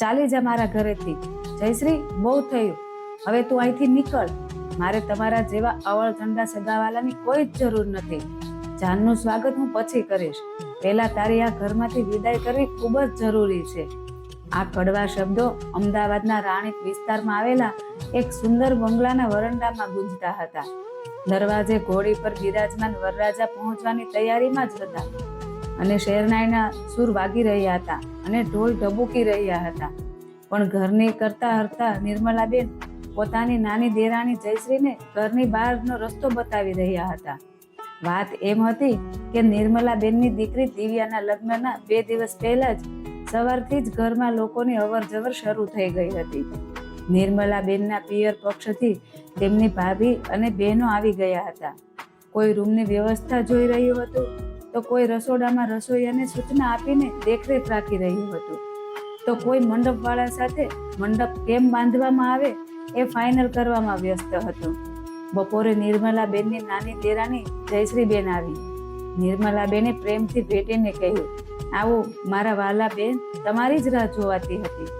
ચાલી જા મારા ઘરેથી. જયશ્રી, બહુ થયું, હવે તું અહીંથી નીકળ. મારે તમારા જેવા અવળ ઠંડા સગાવાલાની કોઈ જ જરૂર નથી. જાનનું સ્વાગત હું પછી કરીશ. પહેલા તારી આ ઘરમાંથી વિદાય કરવી ખૂબ જ જરૂરી છે. આ કડવા શબ્દો અમદાવાદના રાણીપ વિસ્તારમાં આવેલા એક સુંદર બંગલાના વરંડામાં ગુંજતા હતા. દરવાજે ઘોડી પર બિરાજમાન વરરાજા પહોંચવાની તૈયારીમાં જ હતા અને શેરનાઈના સૂર વાગી રહ્યા હતા અને ઢોલ ઢબૂકી રહ્યા હતા. પણ ઘરની કરતા હરતા નિર્મલાબેન પોતાની નાની દેરાણી જયશ્રીને ઘરની બહારનો રસ્તો બતાવી રહ્યા હતા. વાત એમ હતી કે નિર્મલાબેનની દીકરી દિવ્યાના લગ્નના 2 દિવસ પહેલા જ સવારથી જ ઘરમાં લોકોની અવર જવર શરૂ થઈ ગઈ હતી. નિર્મલાબેનના પિયર પક્ષથી તેમની ભાભી અને બહેનો આવી ગયા હતા. કોઈ રૂમની વ્યવસ્થા જોઈ રહ્યું હતું તો કોઈ રસોડામાં રસોઈયાને સૂચના આપીને દેખરેખ રાખી રહ્યું હતું, તો કોઈ મંડપવાળા સાથે મંડપ કેમ બાંધવામાં આવે એ ફાઇનલ કરવામાં વ્યસ્ત હતો. બપોરે નિર્મલાબેનની નાની દેરાણી જયશ્રીબેન આવી. નિર્મલાબેને પ્રેમથી ભેટીને કહ્યું, આવો મારા વાલા બેન, તમારી જ રાહ જોવાતી હતી.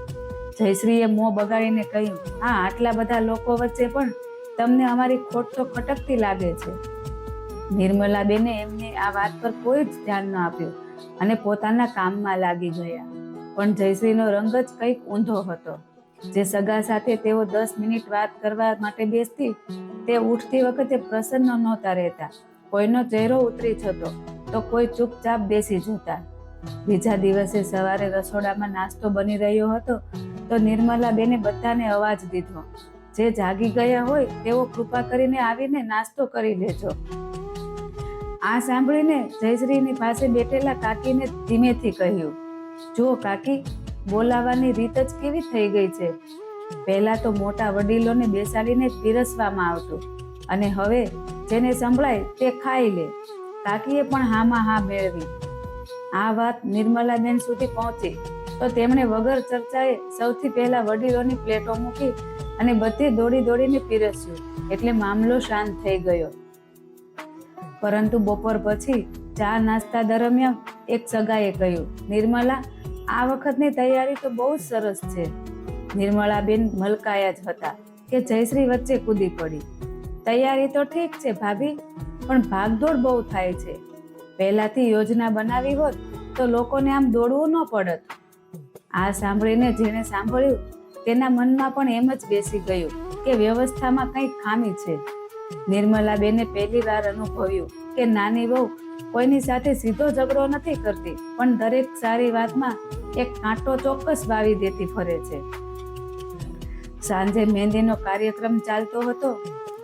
જયશ્રીએ મોં બગાડીને કહ્યું, હા, આટલા બધા લોકો વચ્ચે પણ તમને અમારી ખોટ તો ખટકતી લાગે છે. નિર્મલાબેને એમને આ વાત પર કોઈ જ ધ્યાન ન આપ્યું અને પોતાના કામમાં લાગી ગયા. પણ જયશ્રીનો રંગ જ કંઈક ઊંધો હતો. જે સગા સાથે તેઓ 10 મિનિટ વાત કરવા માટે બેસતી, તે ઉઠતી વખતે પ્રસન્ન નહોતા રહેતા. કોઈનો ચહેરો ઉતરી જતો તો કોઈ ચૂપચાપ બેસી જતા. બીજા દિવસે સવારે રસોડામાં નાસ્તો બની રહ્યો હતો તો નિર્મલાબેને બધાને અવાજ દીધો, જે જાગી ગયા હોય તેઓ કૃપા કરીને આવીને નાસ્તો કરી લેજો. આ સાંભળીને જયશ્રીની પાસે બેઠેલા કાકીને ધીમેથી કહ્યું, જો કાકી, બોલાવાની રીત જ કેવી થઈ ગઈ છે. પહેલા તો મોટા વડીલોને બેસાડીને પીરસવામાં આવતું અને હવે જેને સંભળાય તે ખાઈ લે. કાકીએ પણ હામાં હા મેળવી. આ વાત નિર્મલાબેન સુધી પહોંચી તો તેમણે વગર ચર્ચાએ સૌથી પહેલા વડીલોની પ્લેટો મૂકી અને બધી દોડી દોડીને પીરસ્યું, એટલે મામલો શાંત થઈ ગયો. પરંતુ બપોર પછી ચા નાસ્તા દરમિયાન એક સગાએ કહ્યું, નિર્મલા, આ વખતની તૈયારી તો બહુ જ સરસ છે. નિર્મલાબેન મલકાયા જ હતા કે જયશ્રી વચ્ચે કૂદી પડી. તૈયારી તો ઠીક છે ભાભી, પણ ભાગદોડ બહુ થાય છે. પહેલાથી યોજના બનાવી હોત તો લોકોને આમ દોડવું ન પડત. આ સાંભળીને જેને સાંભળ્યું તેના મનમાં પણ એમ જ બેસી ગયું કે વ્યવસ્થામાં કંઈક ખામી છે. નિર્મલાબેને પહેલી વાર અનુભવ્યું કે નાની વહુ કોઈની સાથે સીધો ઝઘડો નથી કરતી, પણ દરેક સારી વાતમાં એક કાંટો ચોક્કસ વાવી દેતી ફરે છે. સાંજે મહેંદીનો કાર્યક્રમ ચાલતો હતો.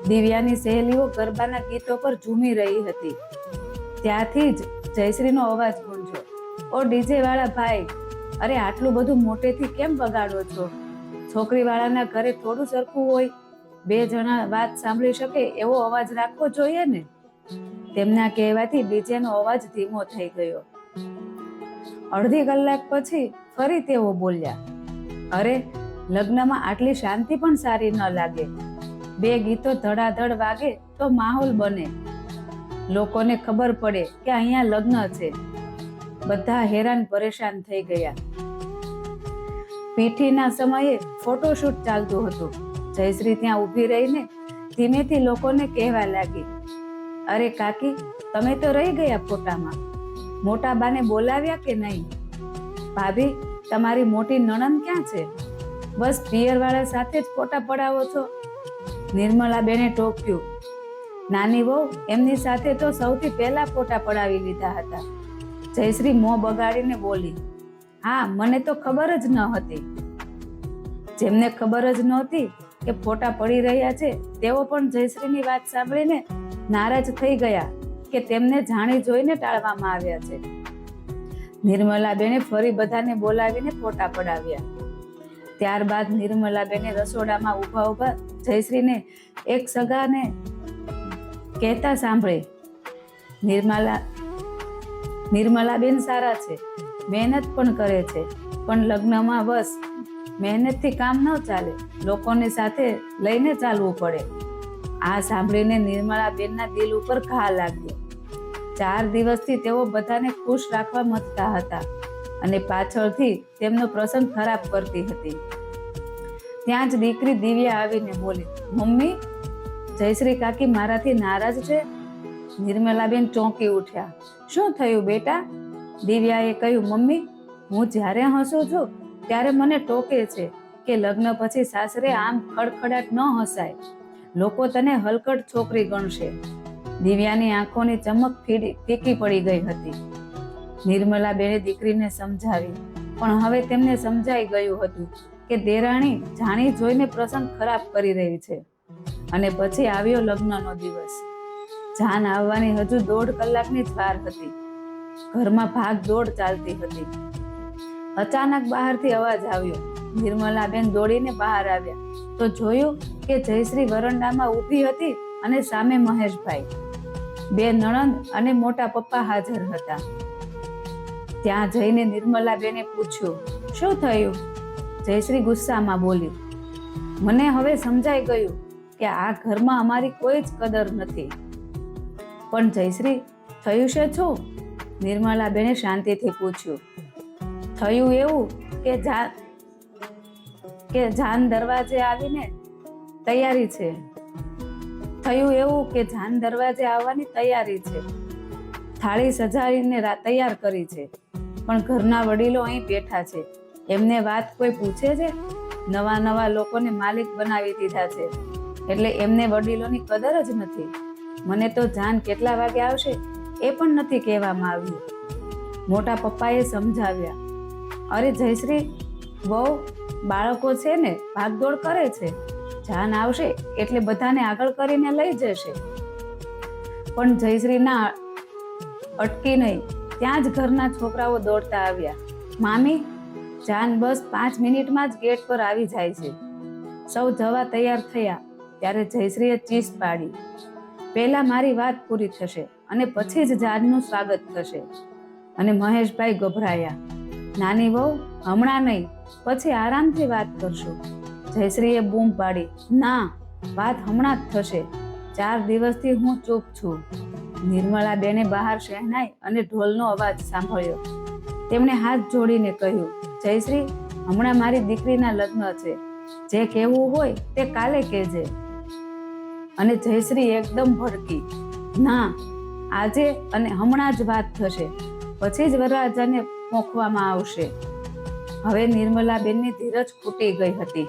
દિવ્યાની સહેલીઓ ગરબાના ગીતો પર ઝૂમી રહી હતી. ત્યાંથી જ જયશ્રીનો અવાજ ગુંજ્યો, ઓ ડીજે વાળા ભાઈ, અરે આટલું બધું મોટેથી કેમ બગાડો છો? છોકરીવાળાના ઘરે થોડું સરખું હોય, 2 જણા વાત સાંભળી શકે એવો અવાજ રાખવો જોઈએ ને. તેમના કહેવાથી ડીજેનો અવાજ ધીમો થઈ ગયો. અડધી કલાક પછી ફરી તેઓ બોલ્યા, અરે લગ્નમાં આટલી શાંતિ પણ સારી ન લાગે. 2 ગીતો ધડાધડ વાગે તો માહોલ બને, લોકોને ખબર પડે કે અહીંયા લગ્ન છે. બધા હેરાન પરેશાન થઈ ગયા. પીઠીના સમયે ફોટોશૂટ ચાલતું હતું. જયશ્રી ત્યાં ઊભી રહીને ધીમેથી લોકોને કહેવા લાગી, અરે કાકી, તમે તો રહી ગયા ફોટામાં. મોટા બાને બોલાવ્યા કે નહીં? ભાભી, તમારી મોટી નણંદ ક્યાં છે? બસ પિયરવાળા સાથે જ ફોટા પડાવો છો. નિર્મલાબેને ટોક્યું, નાની વહુ, એમની સાથે તો સૌથી પહેલા ફોટા પડાવી લીધા હતા. જયશ્રી મોં બગાડીને બોલી, હા, મને તો ખબર જ ન હતી. જેમને ખબર જ નહોતી કે ફોટા પડી રહ્યા છે તેઓ પણ જયશ્રીની વાત સાંભળીને નારાજ થઈ ગયા કે તેમને જાણી જોઈને ટાળવામાં આવ્યા છે. નિર્મલાબેને ફરી બધાને બોલાવીને ફોટા પડાવ્યા. ત્યારબાદ નિર્મલાબેને રસોડામાં ઊભા ઊભા જયશ્રીને એક સગાને કહેતા સાંભળે, નિર્મલાબેન સારા છે, મહેનત પણ કરે છે, પણ લગ્નમાં બસ મહેનતથી કામ ન ચાલે, લોકોની સાથે લઈને ચાલવું પડે. આ સાંભળીને નિર્મલાબેનના દિલ ઉપર ઘા લાગ્યો. 4 દિવસથી તેઓ બધાને ખુશ રાખવા મથતા હતા, અને પાછળથી તેમનો પ્રસંગ ખરાબ કરતી હતી. ત્યાં જ દીકરી દિવ્યા આવીને બોલી, મમ્મી, જયશ્રી કાકી મારાથી નારાજ છે? નિર્મલાબેન ચોંકી ઉઠ્યા. શું થયું બેટા? દિવ્યાએ કહ્યું, મમ્મી, હું જ્યારે હસું છું ત્યારે મને ટોકે છે કે લગ્ન પછી સાસરે આમ ખડખડાટ ન હસાય, લોકો તને હલકટ છોકરી ગણશે. દિવ્યાની આંખોની ચમક ફીકી પડી ગઈ હતી. નિર્મલાબેને દીકરીને સમજાવી, પણ હવે તેમને સમજાઈ ગયું હતું કે દેરાણી જાણી જોઈને પ્રસંગ ખરાબ કરી રહી છે. અને પછી આવ્યો લગ્નનો દિવસ. જાન આવવાની હજુ 1.5 કલાકની જ વાર હતી. ઘરમાં ભાગ દોડ ચાલતી હતી. અચાનક બહારથી અવાજ આવ્યો. નિર્મલાબેન દોડીને બહાર આવ્યા તો જોયું કે જયશ્રી વરંડામાં ઊભી હતી અને સામે મહેશભાઈ, 2 નણંદ અને મોટા પપ્પા હાજર હતા. ત્યાં જઈને નિર્મલાબેને પૂછ્યું, શું થયું? જયશ્રી ગુસ્સામાં બોલી, મને હવે સમજાઈ ગયું કે આ ઘરમાં અમારી કોઈ જ કદર નથી. પણ જયશ્રી, થયું છે શું? નિર્મલાબેને શાંતિથી પૂછ્યું. થયું એવું કે જાન દરવાજે આવીને તૈયારી છે. થયું એવું કે જાન દરવાજે આવવાની તૈયારી છે. થાળી સજાવીને તૈયાર કરી છે. પણ ઘરના વડીલો અહીં બેઠા છે. એમને વાત કોઈ પૂછે છે? નવા લોકોને માલિક બનાવી દીધા છે, એટલે એમને વડીલોની કદર જ નથી. મને તો જાન કેટલા વાગે આવશે એ પણ નથી કહેવામાં આવ્યું. મોટા પપ્પાએ સમજાવ્યા, અરે જયશ્રી, બહુ બાળકો છે ને, ભાગદોડ કરે છે. જાન આવશે એટલે બધાને આગળ કરીને લઈ જશે. પણ જયશ્રી ના અટકી નહીં. ત્યાં જ ઘરના છોકરાઓ દોડતા આવ્યા, મામી, જાન બસ 5 મિનિટમાં જ ગેટ પર આવી જાય છે. સૌ જવા તૈયાર થયા ત્યારે જયશ્રીએ ચીસ પાડી, પહેલા મારી વાત પૂરી થશે અને પછી જ જાનનું સ્વાગત થશે. અને મહેશભાઈ ગભરાયા, નાની વહુ, હમણાં નહીં, પછી આરામથી વાત કરશું. જયશ્રીએ બૂમ પાડી, ના, વાત હમણાં જ થશે. 4 દિવસથી હું ચૂપ છું. નિર્મલાબેને બહાર શહેનાઈ અને ઢોલનો અવાજ સાંભળ્યો. તેમણે હાથ જોડીને કહ્યું, જયશ્રી, હમણાં મારી દીકરીના લગ્ન છે. જે કહેવું હોય તે કાલે કહેજે. અને જયશ્રી એકદમ ભડકી, ના, આજે અને હમણાં જ વાત થશે, પછી જ વરરાજાને મોકવામાં આવશે. હવે નિર્મલાબેનની ધીરજ ખૂટી ગઈ હતી.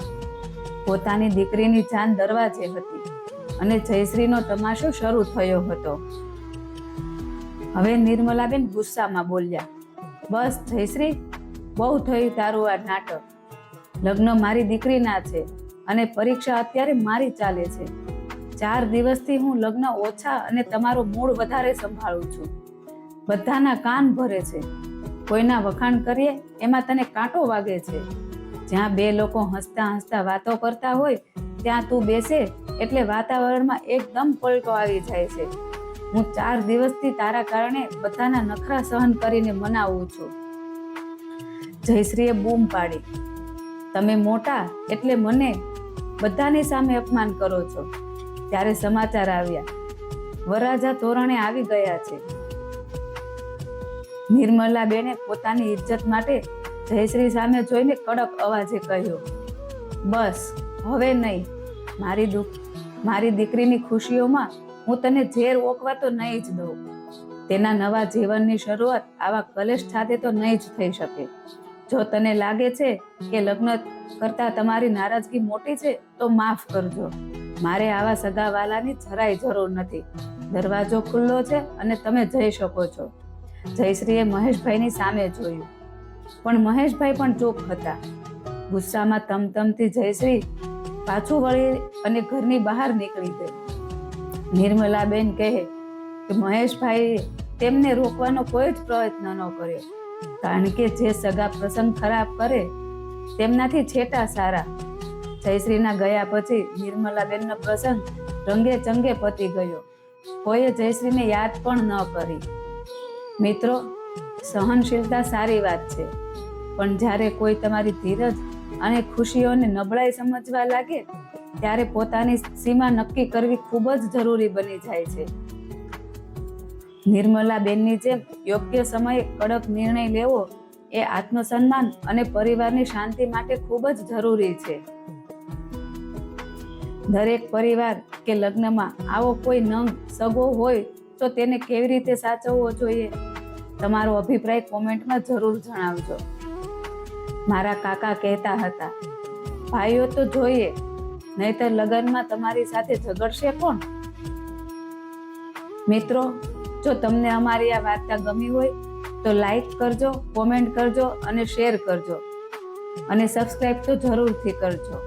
પોતાની દીકરીની જાન દરવાજે હતી અને જયશ્રીનો તમાશો શરૂ થયો હતો. હવે નિર્મલાબેન ગુસ્સામાં બોલ્યા, બસ જયશ્રી, બહુ થયું તારું આ નાટક. લગ્ન મારી દીકરીના છે અને પરીક્ષા અત્યારે મારી ચાલે છે. 4 દિવસથી હું લગ્ન ઓછા અને તમારો મૂડ વધારે સંભાળું છું. બધાના કાન ભરે છે. કોઈના વખાણ કરીએ એમાં તને કાંટો વાગે છે. જ્યાં 2 લોકો હસતા હસતા વાતો કરતા હોય ત્યાં તું બેસે એટલે વાતાવરણમાં એકદમ પલટો આવી જાય છે. હું 4 દિવસથી તારા કારણે બધાના નખરા સહન કરીને મનાવું છું. જયશ્રીએ બૂમ પાડી, તમે મોટા એટલે મને બધાની સામે અપમાન કરો છો. ત્યારે સમાચાર આવ્યા, વરરાજા તોરણે આવી ગયા છે. નિર્મલાબેને પોતાની ઇજ્જત માટે જયશ્રી સામે જોઈને કડક અવાજે કહ્યું, બસ હવે નહીં. મારી દીકરીની ખુશીઓમાં હું તને ઝેર ઓકવા તો નહીં જ દઉં. તેના નવા જીવનની શરૂઆત આવા કલેશ સાથે તો નહીં જ થઈ શકે. જો તને લાગે છે કે લગ્ન કરતા તમારી નારાજગી મોટી છે તો માફ કરજો. મારે આવા સગાવાલાની જરાય જરૂર નથી. દરવાજો ખુલ્લો છે અને તમે જઈ શકો છો. જયશ્રીએ મહેશભાઈની સામે જોયું, પણ મહેશભાઈ પણ ચૂપ હતા. ગુસ્સામાં તમતમતી જયશ્રી પાછું વળી અને ઘરની બહાર નીકળી ગઈ. નિર્મલાબેન કહે કે મહેશભાઈએ તેમને રોકવાનો કોઈ જ પ્રયત્ન ન કર્યો, કારણ કે જે સગા પ્રસંગ ખરાબ કરે તેમનાથી છેટા સારા. જયશ્રીના ગયા પછી નિર્મલાબેનનો પ્રસંગ રંગે ચંગે પતી ગયો. કોઈએ જયશ્રીને યાદ પણ ન કરી. મિત્રો, સહનશીલતા સારી વાત છે, પણ જ્યારે કોઈ તમારી ધીરજ અને ખુશીઓને નબળાઈ સમજવા લાગે ત્યારે પોતાની સીમા નક્કી કરવી ખૂબ જ જરૂરી બની જાય છે. નિર્મલાબેનની જેમ યોગ્ય સમયે કડક નિર્ણય લેવો એ આત્મસન્માન અને પરિવારની શાંતિ માટે ખૂબ જ જરૂરી છે. દરેક પરિવાર કે લગ્નમાં આવો કોઈ નંગ સગો હોય તો તેને કેવી રીતે સાચવવો જોઈએ? તમારો અભિપ્રાય કોમેન્ટમાં જરૂર જણાવજો. મારા કાકા કહેતા હતા, ભાઈઓ તો જોઈએ, નહીતર લગ્નમાં તમારી સાથે ઝઘડશે કોણ? મિત્રો, જો તમને અમારી આ વાર્તા ગમી હોય તો લાઈક કરજો, કોમેન્ટ કરજો અને શેર કરજો અને સબસ્ક્રાઈબ તો જરૂરથી કરજો.